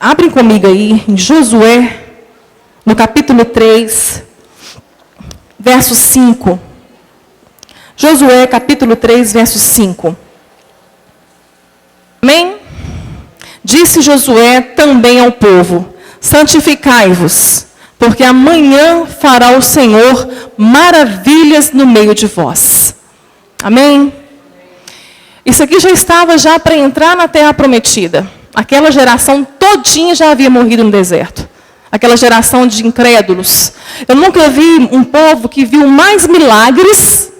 Abrem comigo aí em Josué, no capítulo 3, verso 5. Josué, capítulo 3, verso 5. Amém? Disse Josué também ao povo: santificai-vos, porque amanhã fará o Senhor maravilhas no meio de vós. Amém? Isso aqui já estava para entrar na terra prometida. Aquela geração todinha já havia morrido no deserto. Aquela geração de incrédulos. Eu nunca vi um povo que viu mais milagres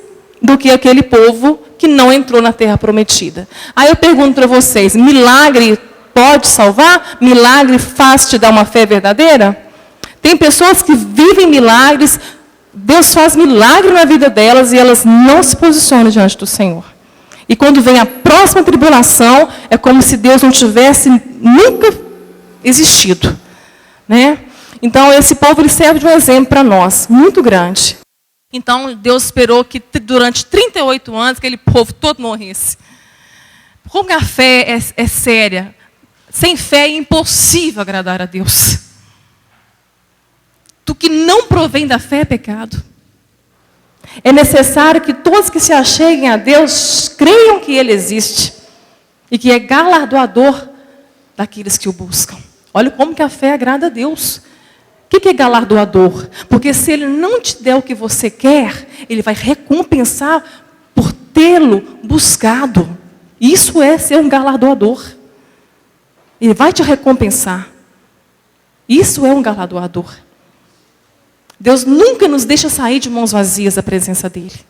do que aquele povo que não entrou na terra prometida. Aí eu pergunto para vocês, milagre pode salvar? Milagre faz te dar uma fé verdadeira? Tem pessoas que vivem milagres, Deus faz milagre na vida delas e elas não se posicionam diante do Senhor. E quando vem a próxima tribulação, é como se Deus não tivesse nunca existido. Né? Então, esse povo ele serve de um exemplo para nós, muito grande. Então, Deus esperou que durante 38 anos, aquele povo todo morresse. Como a fé é séria, sem fé é impossível agradar a Deus. Do que não provém da fé é pecado. É necessário que todos que se acheguem a Deus creiam que Ele existe e que é galardoador daqueles que o buscam. Olha como que a fé agrada a Deus. O que é galardoador? Porque se Ele não te der o que você quer, Ele vai recompensar por tê-lo buscado. Isso é ser um galardoador. Ele vai te recompensar. Isso é um galardoador. Deus nunca nos deixa sair de mãos vazias da presença dEle.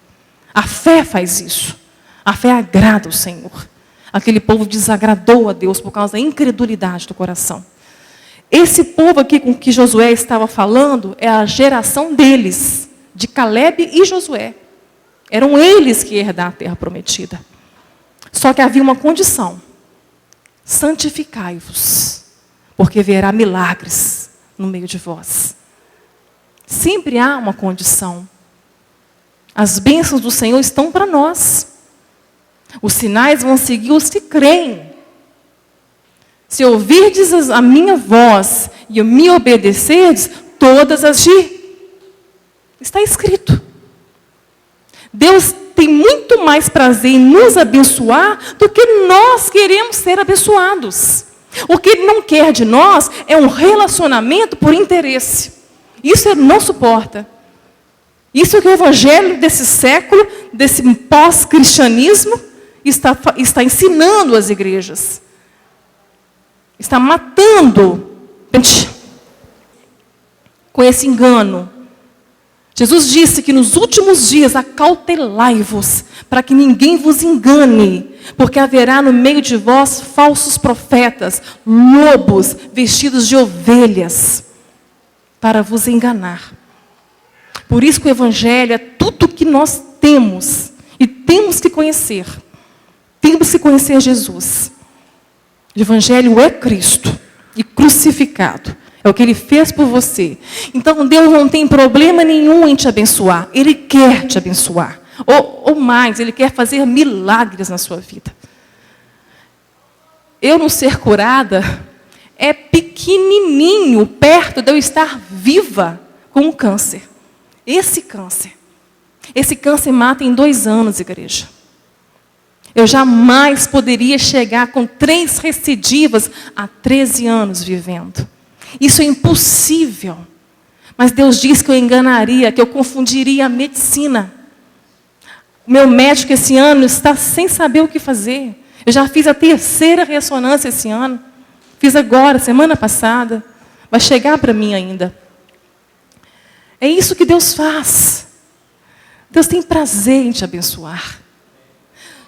A fé faz isso. A fé agrada o Senhor. Aquele povo desagradou a Deus por causa da incredulidade do coração. Esse povo aqui com que Josué estava falando é a geração deles, de Calebe e Josué. Eram eles que iam herdar a terra prometida. Só que havia uma condição. Santificai-vos, porque verá milagres no meio de vós. Sempre há uma condição. As bênçãos do Senhor estão para nós. Os sinais vão seguir os que creem. Se ouvirdes a minha voz e me obedecerdes, todas as está escrito. Deus tem muito mais prazer em nos abençoar do que nós queremos ser abençoados. O que Ele não quer de nós é um relacionamento por interesse. Isso Ele não suporta. Isso é o que o evangelho desse século, desse pós-cristianismo, está ensinando às igrejas. Está matando com esse engano. Jesus disse que nos últimos dias acautelai-vos, para que ninguém vos engane, porque haverá no meio de vós falsos profetas, lobos vestidos de ovelhas, para vos enganar. Por isso que o evangelho é tudo que nós temos e temos que conhecer. Temos que conhecer Jesus. O evangelho é Cristo e crucificado. É o que Ele fez por você. Então Deus não tem problema nenhum em te abençoar. Ele quer te abençoar. Ou mais, Ele quer fazer milagres na sua vida. Eu não ser curada é pequenininho perto de eu estar viva com o câncer. Esse câncer mata em 2 anos, igreja. Eu jamais poderia chegar com 3 recidivas há 13 anos vivendo. Isso é impossível. Mas Deus disse que eu enganaria, que eu confundiria a medicina. O meu médico esse ano está sem saber o que fazer. Eu já fiz a 3ª ressonância esse ano. Fiz agora, semana passada. Vai chegar para mim ainda. É isso que Deus faz. Deus tem prazer em te abençoar.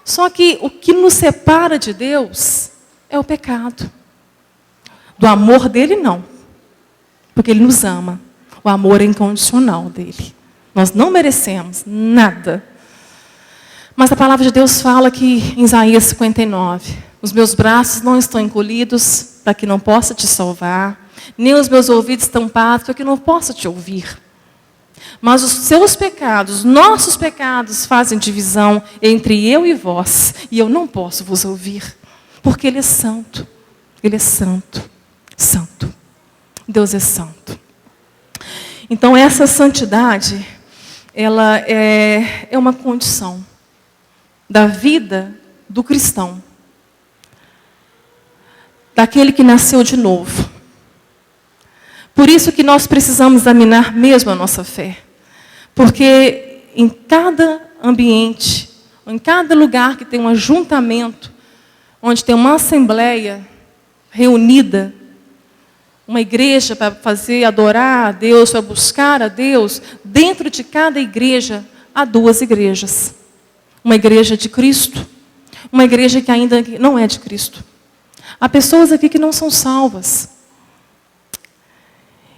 Só que o que nos separa de Deus é o pecado. Do amor dele, não. Porque Ele nos ama. O amor é incondicional dele. Nós não merecemos nada. Mas a palavra de Deus fala que em Isaías 59, os meus braços não estão encolhidos para que não possa te salvar, nem os meus ouvidos tampados para que não possa te ouvir. Mas os seus pecados, nossos pecados, fazem divisão entre eu e vós, e eu não posso vos ouvir, porque Ele é santo. Ele é santo. Deus é santo. Então, essa santidade, ela é uma condição da vida do cristão, daquele que nasceu de novo. Por isso que nós precisamos examinar mesmo a nossa fé. Porque em cada ambiente, em cada lugar que tem um ajuntamento, onde tem uma assembleia reunida, uma igreja para adorar a Deus, para buscar a Deus, dentro de cada igreja há duas igrejas. Uma igreja de Cristo, uma igreja que ainda não é de Cristo. Há pessoas aqui que não são salvas.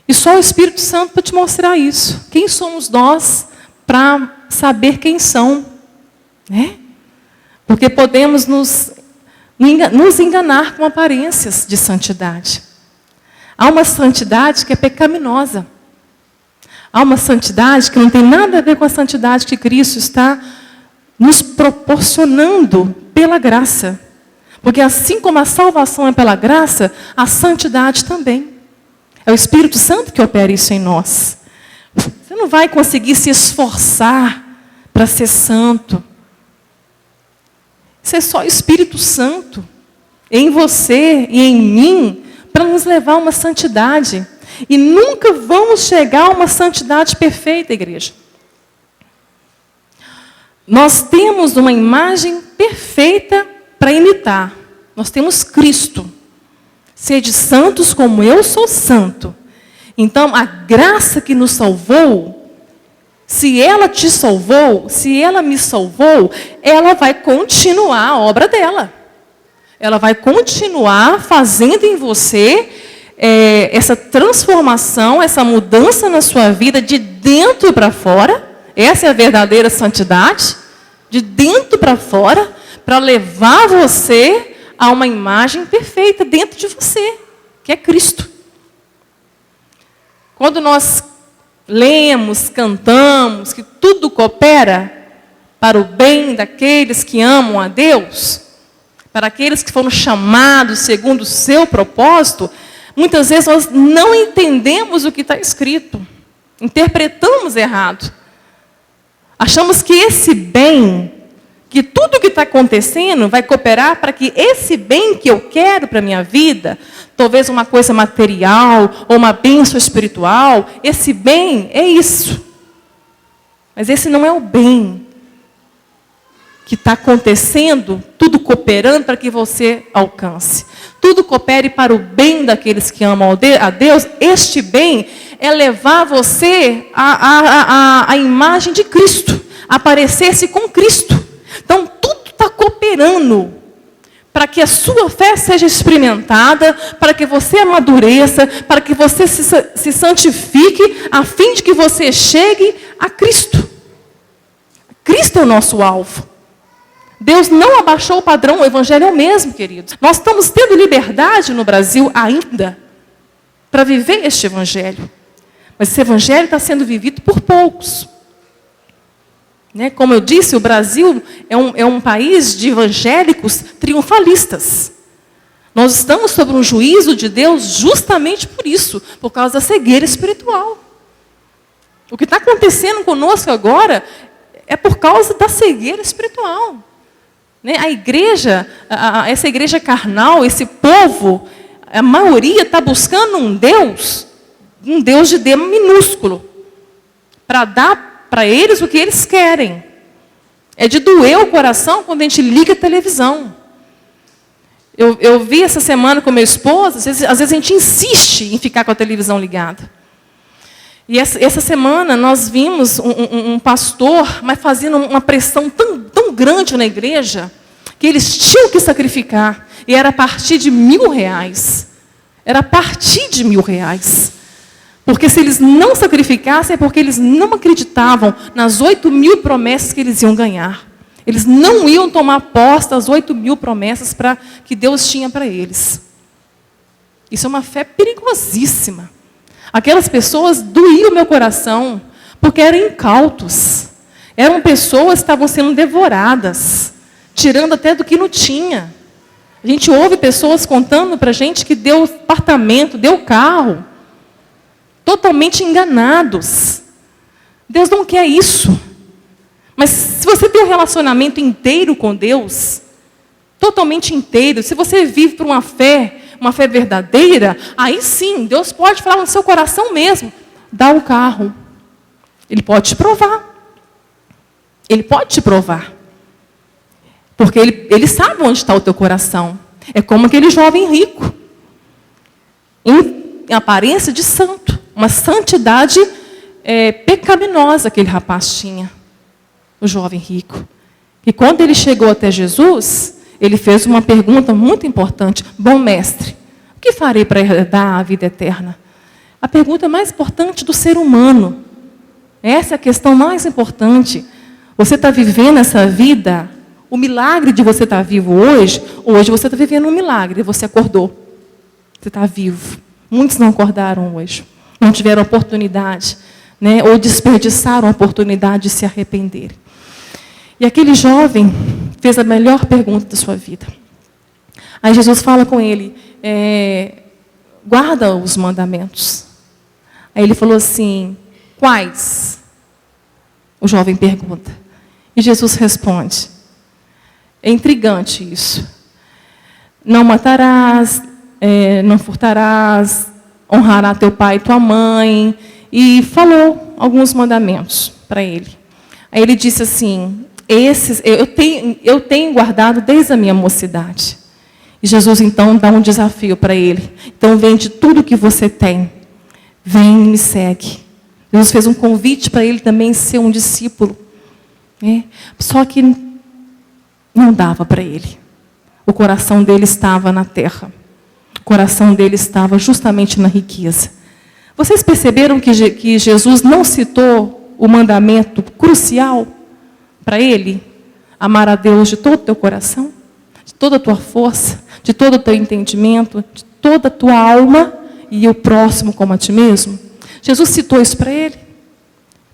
E só o Espírito Santo para te mostrar isso. Quem somos nós para saber quem são? Né? Porque podemos nos enganar com aparências de santidade. Há uma santidade que é pecaminosa. Há uma santidade que não tem nada a ver com a santidade que Cristo está nos proporcionando pela graça. Porque assim como a salvação é pela graça, a santidade também. É o Espírito Santo que opera isso em nós. Você não vai conseguir se esforçar para ser santo. Isso é só o Espírito Santo em você e em mim para nos levar a uma santidade. E nunca vamos chegar a uma santidade perfeita, igreja. Nós temos uma imagem perfeita para imitar. Nós temos Cristo. Sede santos como eu sou santo. Então, a graça que nos salvou, se ela te salvou, se ela me salvou, ela vai continuar a obra dela. Ela vai continuar fazendo em você essa transformação, essa mudança na sua vida de dentro para fora. Essa é a verdadeira santidade. De dentro para fora, para levar você a uma imagem perfeita dentro de você, que é Cristo. Quando nós lemos, cantamos, que tudo coopera para o bem daqueles que amam a Deus, para aqueles que foram chamados segundo o seu propósito, muitas vezes nós não entendemos o que está escrito, interpretamos errado. Achamos que esse bem, que tudo que está acontecendo vai cooperar para que esse bem que eu quero para a minha vida, talvez uma coisa material ou uma bênção espiritual, esse bem é isso. Mas esse não é o bem que está acontecendo, tudo cooperando para que você alcance. Tudo coopere para o bem daqueles que amam a Deus. Este bem é levar você à imagem de Cristo, a parecer-se com Cristo. Então, tudo está cooperando para que a sua fé seja experimentada, para que você amadureça, para que você se santifique, a fim de que você chegue a Cristo. Cristo é o nosso alvo. Deus não abaixou o padrão, o Evangelho é o mesmo, queridos. Nós estamos tendo liberdade no Brasil ainda para viver este Evangelho. Mas esse Evangelho está sendo vivido por poucos. Como eu disse, o Brasil é um país de evangélicos triunfalistas. Nós estamos sob um juízo de Deus justamente por isso, por causa da cegueira espiritual. O que está acontecendo conosco agora é por causa da cegueira espiritual. A igreja, essa igreja carnal, esse povo, a maioria está buscando um Deus de D minúsculo, para dar para eles o que eles querem. É de doer o coração quando a gente liga a televisão. Eu vi essa semana com meu esposo, às vezes a gente insiste em ficar com a televisão ligada. E essa semana nós vimos um pastor, mas fazendo uma pressão tão grande na igreja, que eles tinham que sacrificar. E era a partir de R$1.000. Era a partir de R$1.000. Porque se eles não sacrificassem, é porque eles não acreditavam nas 8.000 promessas que eles iam ganhar. Eles não iam tomar posse das 8.000 promessas que Deus tinha para eles. Isso é uma fé perigosíssima. Aquelas pessoas doíam o meu coração, porque eram incautos. Eram pessoas que estavam sendo devoradas, tirando até do que não tinha. A gente ouve pessoas contando para a gente que deu apartamento, deu carro, totalmente enganados. Deus não quer isso. Mas se você tem um relacionamento inteiro com Deus, totalmente inteiro, se você vive por uma fé verdadeira, aí sim, Deus pode falar no seu coração mesmo. Dá o carro. Ele pode te provar. Ele pode te provar. Porque ele sabe onde está o teu coração. É como aquele jovem rico. Em aparência de santo. Uma santidade pecaminosa aquele rapaz tinha. O jovem rico. E quando ele chegou até Jesus, ele fez uma pergunta muito importante. Bom mestre, o que farei para herdar a vida eterna? A pergunta mais importante do ser humano. Essa é a questão mais importante. Você está vivendo essa vida, o milagre de você estar vivo hoje você está vivendo um milagre, você acordou. Você está vivo. Muitos não acordaram hoje. Não tiveram oportunidade, né? Ou desperdiçaram a oportunidade de se arrepender. E aquele jovem fez a melhor pergunta da sua vida. Aí Jesus fala com ele, guarda os mandamentos. Aí ele falou assim, quais? O jovem pergunta. E Jesus responde. É intrigante isso. Não matarás, não furtarás, honrará teu pai e tua mãe. E falou alguns mandamentos para ele. Aí ele disse assim, eu tenho guardado desde a minha mocidade. E Jesus então dá um desafio para ele. Então vende tudo que você tem. Vem e me segue. Jesus fez um convite para ele também ser um discípulo. Só que não dava para ele. O coração dele estava na terra. O coração dele estava justamente na riqueza. Vocês perceberam que Jesus não citou o mandamento crucial para ele? Amar a Deus de todo o teu coração, de toda a tua força, de todo o teu entendimento, de toda a tua alma e o próximo como a ti mesmo. Jesus citou isso para ele,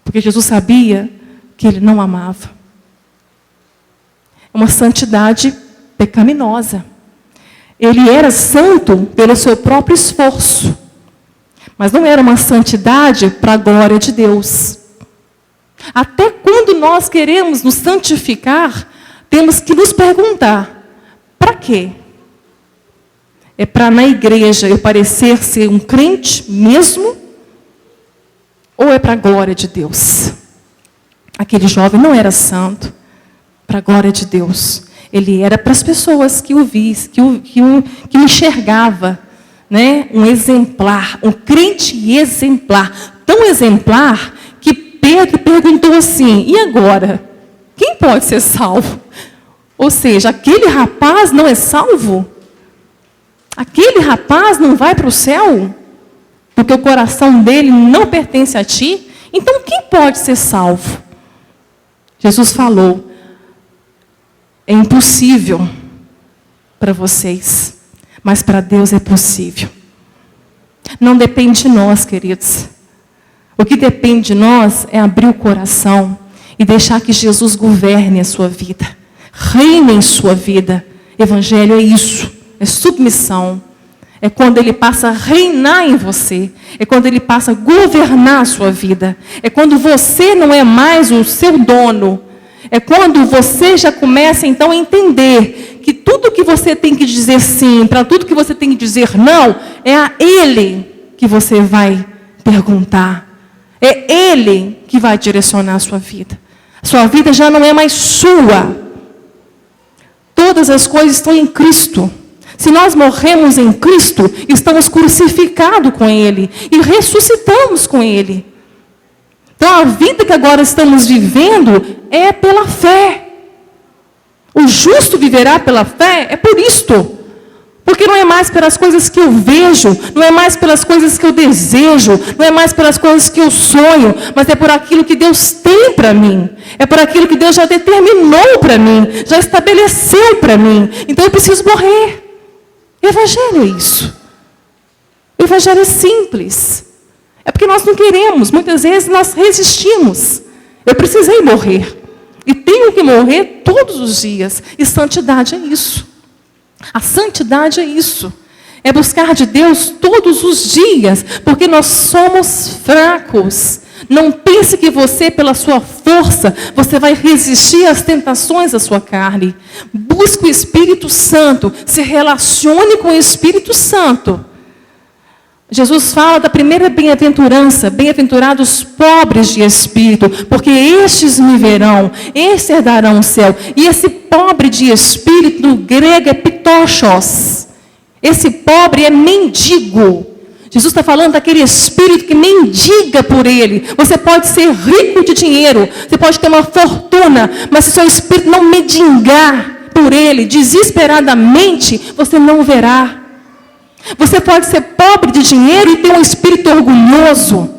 porque Jesus sabia que ele não amava. É uma santidade pecaminosa. Ele era santo pelo seu próprio esforço, mas não era uma santidade para a glória de Deus. Até quando nós queremos nos santificar, temos que nos perguntar, para quê? É para na igreja eu parecer ser um crente mesmo? Ou é para a glória de Deus? Aquele jovem não era santo para a glória de Deus. Ele era para as pessoas que o vissem, que o enxergava, né? Um exemplar, um crente exemplar. Tão exemplar que Pedro perguntou assim, e agora? Quem pode ser salvo? Ou seja, aquele rapaz não é salvo? Aquele rapaz não vai para o céu? Porque o coração dele não pertence a ti? Então quem pode ser salvo? Jesus falou, é impossível para vocês, mas para Deus é possível. Não depende de nós, queridos. O que depende de nós é abrir o coração e deixar que Jesus governe a sua vida. Reine em sua vida. Evangelho é isso, é submissão. É quando Ele passa a reinar em você. É quando Ele passa a governar a sua vida. É quando você não é mais o seu dono. É quando você já começa então a entender que tudo que você tem que dizer sim, para tudo que você tem que dizer não, é a Ele que você vai perguntar. É Ele que vai direcionar a sua vida. A sua vida já não é mais sua. Todas as coisas estão em Cristo. Se nós morremos em Cristo, estamos crucificados com Ele e ressuscitamos com Ele. Então a vida que agora estamos vivendo é pela fé. O justo viverá pela fé, é por isto. Porque não é mais pelas coisas que eu vejo, não é mais pelas coisas que eu desejo, não é mais pelas coisas que eu sonho, mas é por aquilo que Deus tem para mim. É por aquilo que Deus já determinou para mim, já estabeleceu para mim. Então eu preciso morrer. O Evangelho é isso. O Evangelho é simples. É porque nós não queremos, muitas vezes nós resistimos. Eu precisei morrer. E tenho que morrer todos os dias. E santidade é isso. A santidade é isso. É buscar de Deus todos os dias, porque nós somos fracos. Não pense que você, pela sua força, você vai resistir às tentações da sua carne. Busque o Espírito Santo, se relacione com o Espírito Santo. Jesus fala da primeira bem-aventurança: bem-aventurados pobres de espírito, porque estes me verão, estes herdarão o céu. E esse pobre de espírito, no grego, é pitochos. Esse pobre é mendigo. Jesus está falando daquele espírito que mendiga por ele. Você pode ser rico de dinheiro, você pode ter uma fortuna, mas se seu espírito não mendigar por ele, desesperadamente, você não o verá. Você pode ser pobre de dinheiro e ter um espírito orgulhoso,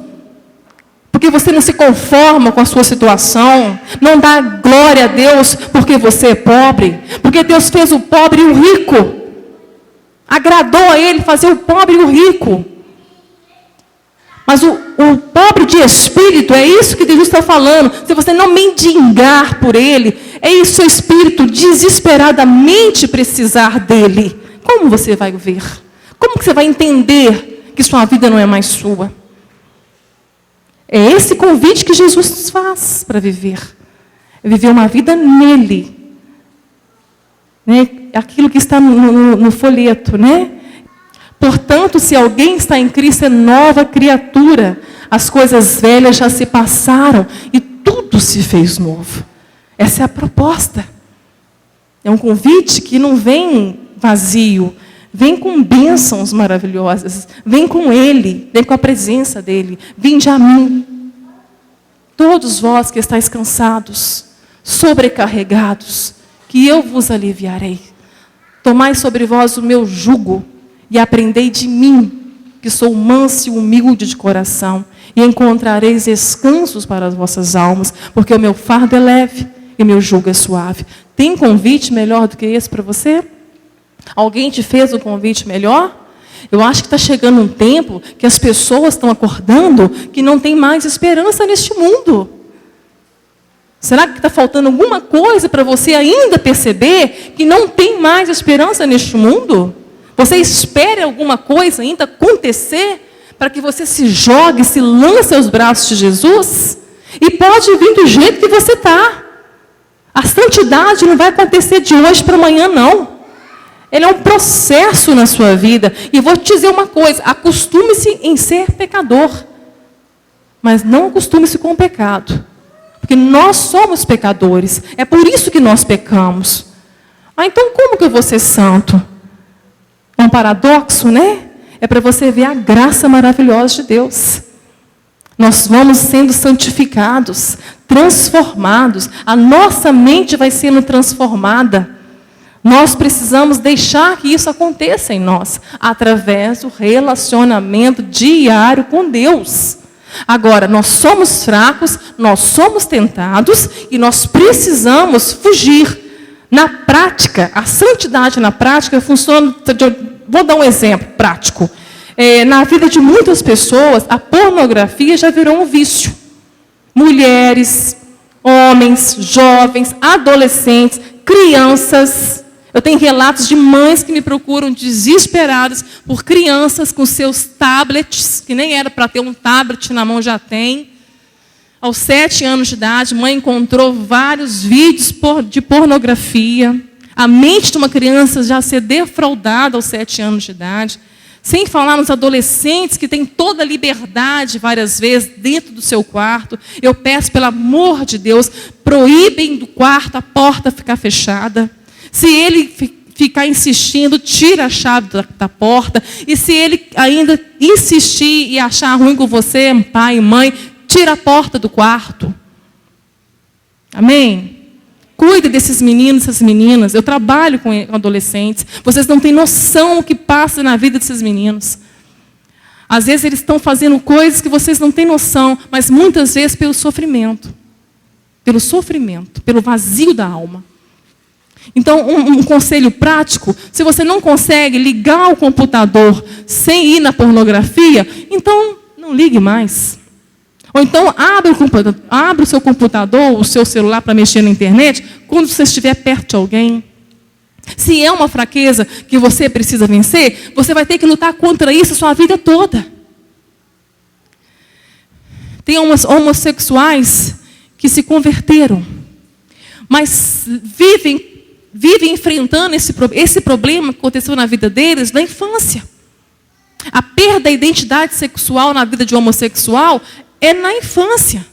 porque você não se conforma com a sua situação, não dá glória a Deus porque você é pobre, porque Deus fez o pobre e o rico, agradou a Ele fazer o pobre e o rico. Mas o pobre de espírito, é isso que Deus está falando. Se você não mendigar por Ele, é isso, seu espírito desesperadamente precisar dEle. Como você vai ver? Como que você vai entender que sua vida não é mais sua? É esse convite que Jesus nos faz para viver. É viver uma vida nele. Né? Aquilo que está no folheto, né? Portanto, se alguém está em Cristo, é nova criatura. As coisas velhas já se passaram e tudo se fez novo. Essa é a proposta. É um convite que não vem vazio, vem com bênçãos maravilhosas, vem com Ele, vem com a presença dEle. Vinde a mim, todos vós que estáis cansados, sobrecarregados, que eu vos aliviarei. Tomai sobre vós o meu jugo e aprendei de mim, que sou manso e humilde de coração, e encontrareis descansos para as vossas almas, porque o meu fardo é leve e meu jugo é suave. Tem convite melhor do que esse para você? Alguém te fez um convite melhor? Eu acho que está chegando um tempo que as pessoas estão acordando que não tem mais esperança neste mundo. Será que está faltando alguma coisa para você ainda perceber que não tem mais esperança neste mundo? Você espera alguma coisa ainda acontecer para que você se jogue, se lance aos braços de Jesus? E pode vir do jeito que você está. A santidade não vai acontecer de hoje para amanhã, não. Ele é um processo na sua vida. E vou te dizer uma coisa: acostume-se em ser pecador, mas não acostume-se com o pecado. Porque nós somos pecadores. É por isso que nós pecamos. Então como que eu vou ser santo? É um paradoxo, né? É para você ver a graça maravilhosa de Deus. Nós vamos sendo santificados, transformados. A nossa mente vai sendo transformada. Nós precisamos deixar que isso aconteça em nós, através do relacionamento diário com Deus. Agora, nós somos fracos, nós somos tentados e nós precisamos fugir. Na prática, a santidade na prática funciona. Vou dar um exemplo prático. Na vida de muitas pessoas, a pornografia já virou um vício. Mulheres, homens, jovens, adolescentes, crianças. Eu tenho relatos de mães que me procuram desesperadas por crianças com seus tablets, que nem era para ter um tablet na mão, já tem. Aos 7 anos de idade, mãe encontrou vários vídeos de pornografia. A mente de uma criança já ser defraudada aos 7 anos de idade. Sem falar nos adolescentes que têm toda a liberdade, várias vezes, dentro do seu quarto. Eu peço, pelo amor de Deus, proíbem do quarto a porta ficar fechada. Se ele ficar insistindo, tira a chave da porta. E se ele ainda insistir e achar ruim com você, pai e mãe, tira a porta do quarto. Amém? Cuide desses meninos, essas meninas. Eu trabalho com adolescentes. Vocês não têm noção o que passa na vida desses meninos. Às vezes eles estão fazendo coisas que vocês não têm noção, mas muitas vezes pelo sofrimento, pelo vazio da alma. Então, um conselho prático: se você não consegue ligar o computador sem ir na pornografia, então não ligue mais. Ou então, abre o seu computador, o seu celular para mexer na internet, quando você estiver perto de alguém. Se é uma fraqueza que você precisa vencer, você vai ter que lutar contra isso a sua vida toda. Tem homossexuais que se converteram, mas vivem enfrentando esse problema que aconteceu na vida deles na infância. A perda da identidade sexual na vida de um homossexual é na infância.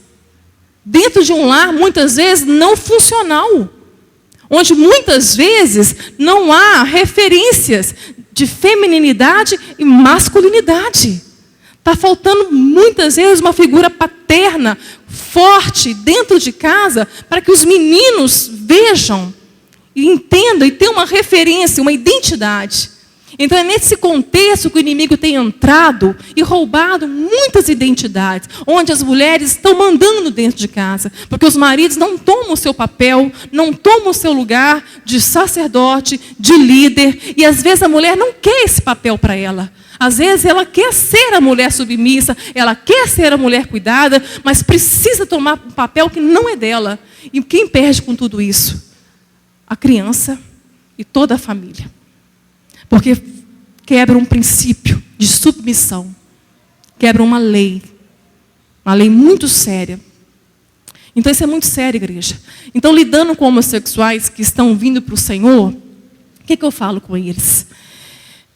Dentro de um lar, muitas vezes, não funcional. Onde muitas vezes não há referências de feminilidade e masculinidade. Está faltando muitas vezes uma figura paterna, forte, dentro de casa, para que os meninos vejam e entendam e tenham uma referência, uma identidade. Então é nesse contexto que o inimigo tem entrado e roubado muitas identidades, onde as mulheres estão mandando dentro de casa, porque os maridos não tomam o seu papel, não tomam o seu lugar de sacerdote, de líder, e às vezes a mulher não quer esse papel para ela. Às vezes ela quer ser a mulher submissa, ela quer ser a mulher cuidada, mas precisa tomar um papel que não é dela. E quem perde com tudo isso? A criança e toda a família. Porque quebra um princípio de submissão. Quebra uma lei muito séria. Então isso é muito sério, igreja. Então, lidando com homossexuais que estão vindo para o Senhor, o que eu falo com eles?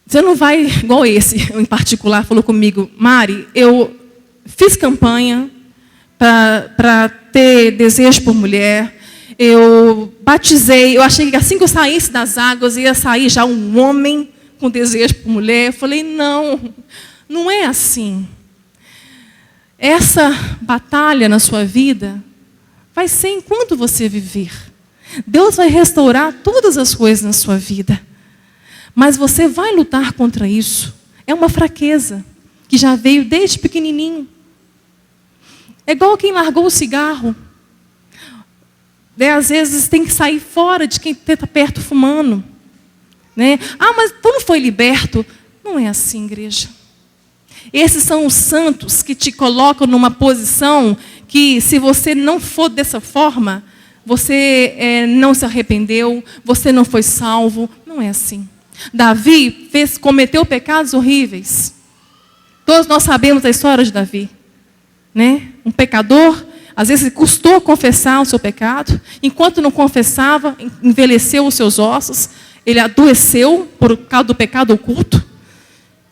Você não vai, igual esse em particular, falou comigo, Mari, eu fiz campanha para ter desejo por mulher, eu batizei, eu achei que assim que eu saísse das águas, ia sair já um homem com desejo por mulher. Eu falei, não é assim. Essa batalha na sua vida vai ser enquanto você viver. Deus vai restaurar todas as coisas na sua vida. Mas você vai lutar contra isso. É uma fraqueza que já veio desde pequenininho. É igual quem largou o cigarro. Às vezes tem que sair fora de quem está perto fumando. Né? Mas tu não foi liberto. Não é assim, igreja. Esses são os santos que te colocam numa posição que, se você não for dessa forma, você não se arrependeu, você não foi salvo. Não é assim. Davi cometeu pecados horríveis. Todos nós sabemos a história de Davi. Né? Um pecador, às vezes custou confessar o seu pecado. Enquanto não confessava, envelheceu os seus ossos. Ele adoeceu por causa do pecado oculto.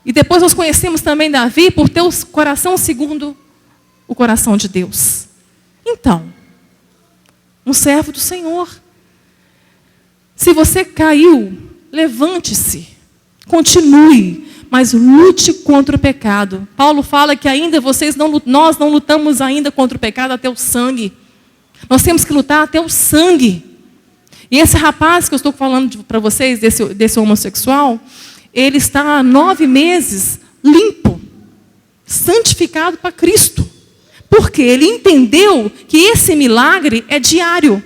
E depois nós conhecemos também Davi por ter o coração segundo o coração de Deus. Então, um servo do Senhor. Se você caiu, levante-se, continue, mas lute contra o pecado. Paulo fala que ainda nós não lutamos ainda contra o pecado até o sangue. Nós temos que lutar até o sangue. E esse rapaz que eu estou falando para vocês, desse homossexual, ele está há 9 meses limpo, santificado para Cristo. Porque ele entendeu que esse milagre é diário.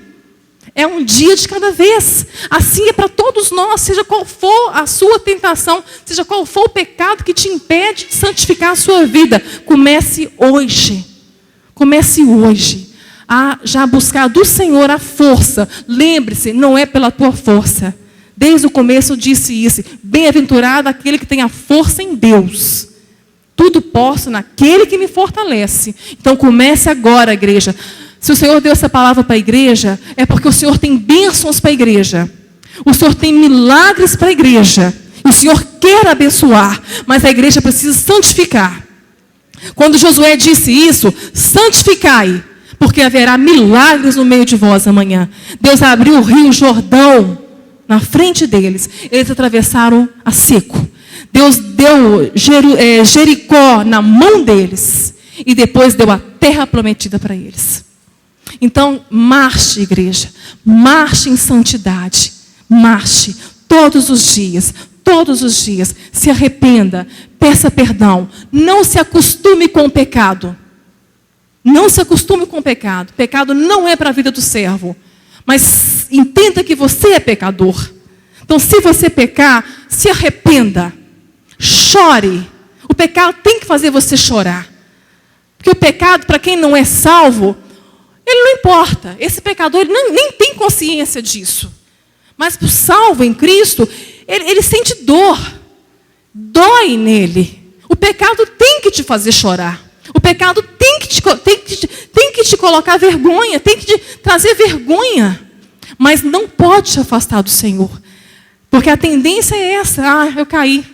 É um dia de cada vez. Assim é para todos nós, seja qual for a sua tentação, seja qual for o pecado que te impede de santificar a sua vida. Comece hoje. Comece hoje a já buscar do Senhor a força. Lembre-se, não é pela tua força. Desde o começo eu disse isso. Bem-aventurado aquele que tem a força em Deus. Tudo posso naquele que me fortalece. Então comece agora, igreja. Se o Senhor deu essa palavra para a igreja, é porque o Senhor tem bênçãos para a igreja. O Senhor tem milagres para a igreja. E o Senhor quer abençoar, mas a igreja precisa santificar. Quando Josué disse isso, santificai, porque haverá milagres no meio de vós amanhã. Deus abriu o rio Jordão na frente deles. Eles atravessaram a seco. Deus deu Jericó na mão deles. E depois deu a terra prometida para eles. Então, marche, igreja. Marche em santidade. Marche todos os dias. Todos os dias. Se arrependa. Peça perdão. Não se acostume com o pecado. Não se acostume com o pecado. Pecado não é para a vida do servo. Mas entenda que você é pecador. Então, se você pecar, se arrependa. Chore. O pecado tem que fazer você chorar. Porque o pecado, para quem não é salvo, ele não importa. Esse pecador ele nem tem consciência disso. Mas o salvo em Cristo, ele sente dor. Dói nele. O pecado tem que te fazer chorar. O pecado tem que te colocar vergonha, tem que te trazer vergonha. Mas não pode te afastar do Senhor. Porque a tendência é essa. Eu caí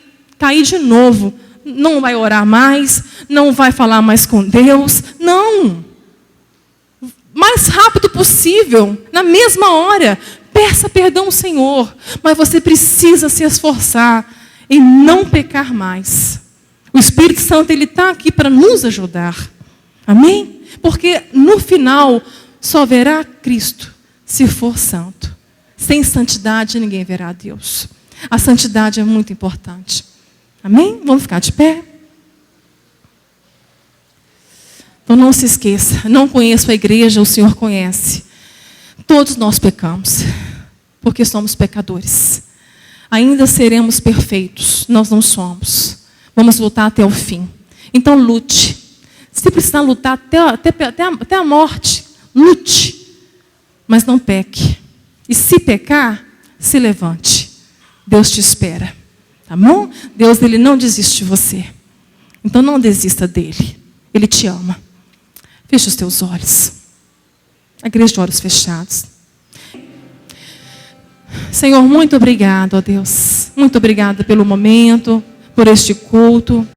de novo. Não vai orar mais, não vai falar mais com Deus. Não. Mais rápido possível, na mesma hora, peça perdão ao Senhor. Mas você precisa se esforçar em não pecar mais. O Espírito Santo, ele está aqui para nos ajudar. Amém? Porque no final, só verá Cristo se for santo. Sem santidade, ninguém verá a Deus. A santidade é muito importante. Amém? Vamos ficar de pé? Então não se esqueça, não conheço a igreja, o Senhor conhece. Todos nós pecamos, porque somos pecadores. Ainda seremos perfeitos, nós não somos. Vamos lutar até o fim. Então lute. Se precisar lutar até a morte, lute. Mas não peque. E se pecar, se levante. Deus te espera. Tá bom? Deus, ele não desiste de você. Então não desista dele. Ele te ama. Feche os teus olhos. A igreja de olhos fechados. Senhor, muito obrigado, ó Deus. Muito obrigada pelo momento, por este culto.